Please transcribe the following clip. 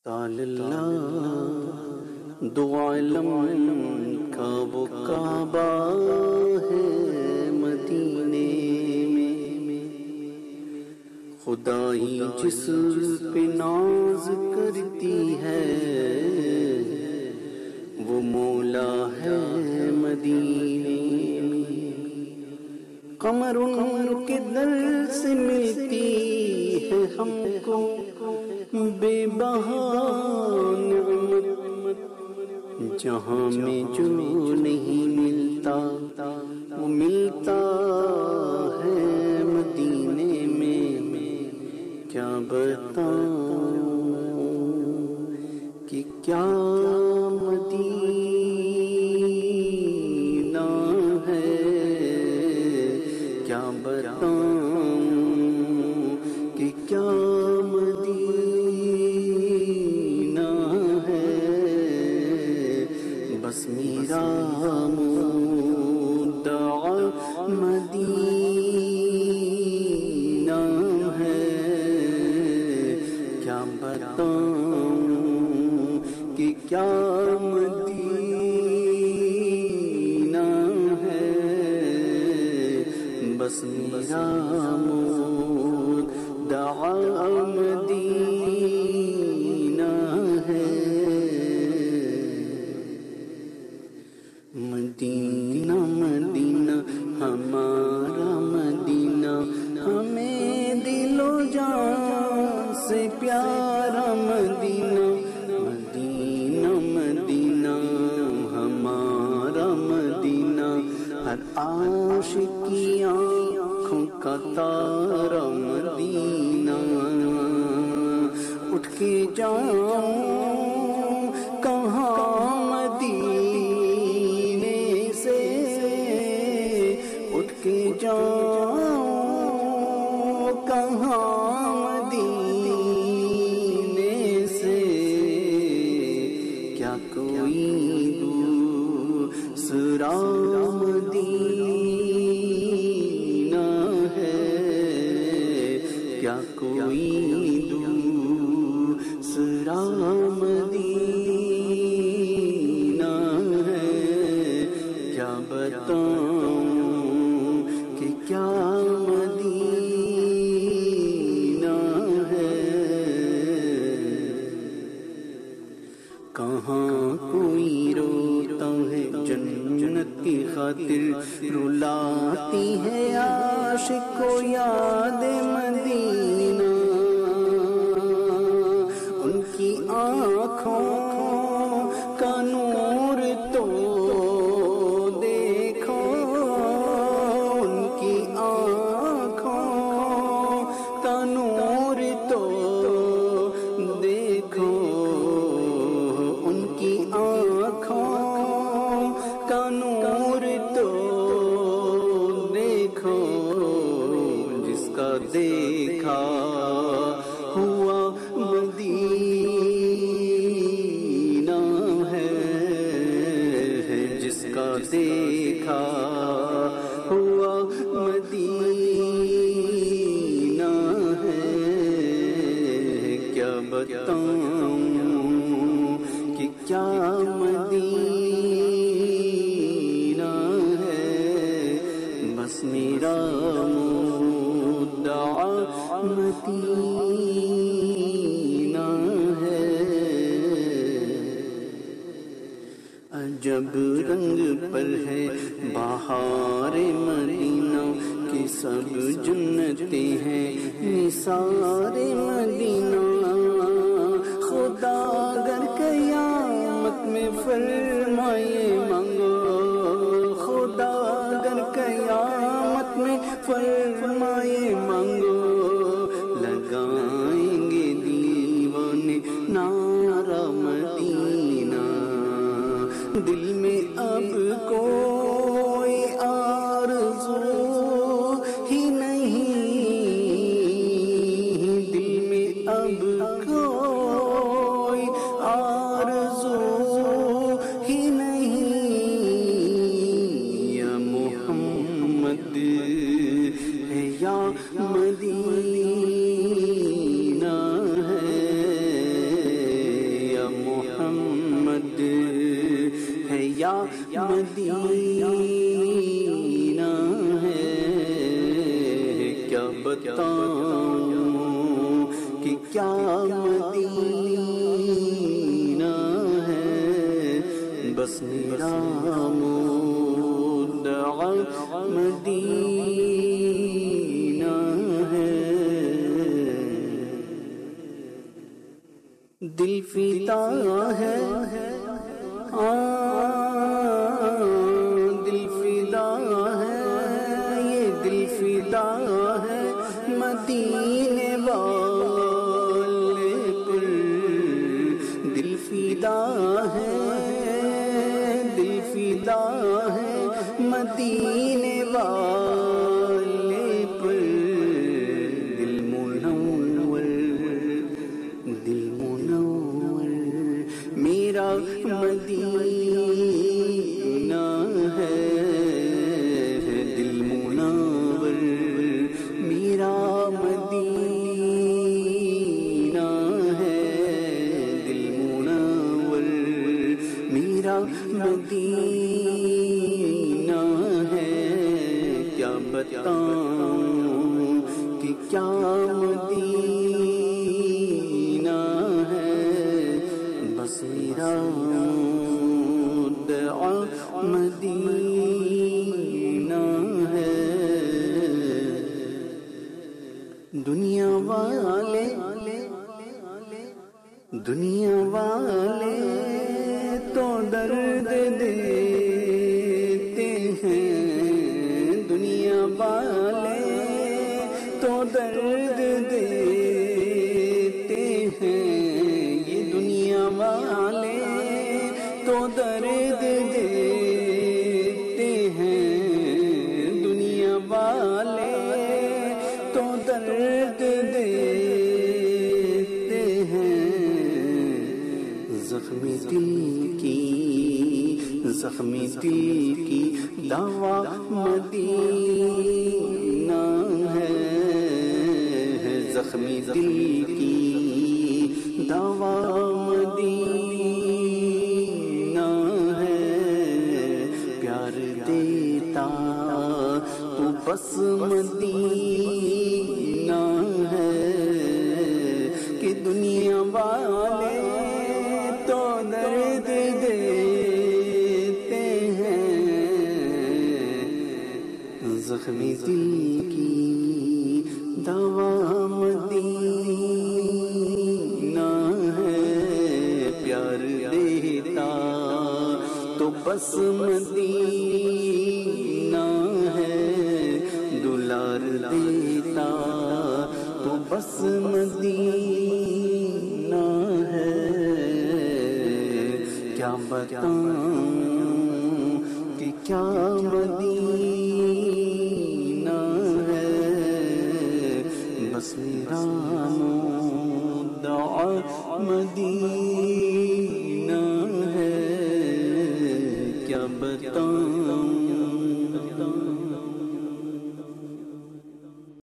اللہ دو عالم کا وہ کعبہ ہے مدینے میں، خدائی جس پہ ناز کرتی ہے وہ مولا ہے مدینے میں۔ قمر ان کے در سے ملتی ہے ہم کو بے بہا نعمت، جہاں میں جو نہیں ملتا وہ ملتا ہے مدینے میں۔ کیا بتاؤں کہ کیا مدینہ ہے، کیا بتاؤں کہ کیا مدینہ ہے، بس میرا مدعا مدینہ ہے۔ کیا بتاؤں کہ کیا مدینہ ہے، بس میرا مدعا مدینہ ہے۔ مدینہ مدینہ ہمارا مدینہ، ہمیں دل و جان سے پیارا مدینہ۔ مدینہ مدینہ ہمارا مدینہ، ہر عاشق کی آنکھوں کا تارا مدینہ۔ اٹھ کے جاؤں کہاں مدینے سے، اٹھ کے جاؤں کہاں مدینے سے، کیا کوئی دوسرا مدینہ ہے، کیا کوئی دوسرا مدینہ ہے۔ کیا بتاؤں کہ کیا مدینہ ہے، کہاں کوئی روتا ہے جنت کی خاطر، رلاتی ہے عاشق کو یاد مدینہ۔ ان کی آنکھوں کا نور تو دیکھو، ان کی آنکھوں کا نور تو دیکھو، ان کی آنکھوں کا نور تو دیکھو، جس کا دیکھا ہوا مدینہ ہے، جس کا دیکھا ہوا مدینہ ہے۔ کیا بتاؤں کہ کیا مدینہ ہے، بس میرا مدعا مدینہ ہے۔ عجب رنگ پر ہے بہار مدینہ، کہ سب جنتیں ہیں نثار مدینہ۔ خدا اگر قیامت میں فرمائے مانگو، خدا اگر قیامت میں فرمائے مانگو، لگائیں گے دیوانے نعرہ مدینہ۔ دل میں اب کوئی آرزو ہی نہیں، دل میں اب کوئی آرزو ہی نہیں، یا محمد ہے یا مدینہ ہے۔ یا مدینہ ہے، کیا بتاؤں کہ کیا مدینہ ہے، بس میرا مدعا مدینہ ہے۔ دل فدا ہے، دل فدا ہے، یہ دل فدا ہے مدینے والے پر، دل فدا ہے، دل فدا ہے مدینے والے پر، دل منور، دل منور میرا مدینہ ہے، دل منور میرا مدینہ ہے، دل منور میرا مدینہ ہے، کیا بتاؤں کہ کیا مدینہ ہے، بس میرا مدعا مدینہ ہے۔ دنیا والے تو درد دیتے ہیں، دنیا والے تو درد دیتے ہیں، یہ دنیا والے تو درد دیتے ہیں، دنیا والے تو درد دیتے ہیں، زخمی دل کی دوا مدینہ ہے، زخمی دل کی دوا مدینہ ہے، پیار دیتا تو بس مدینہ ہے، کہ دنیا والے تو درد دیتے ہیں، زخمی دل کی دوا مدینہ ہے، پیار دیتا تو بس مدینہ ہے، دلار دیتا تو بس مدینہ ہے، کیا بتاؤں کہ کیا مدینہ ہے، بس میرا مدعا مدینہ ہے، کیا بتاؤں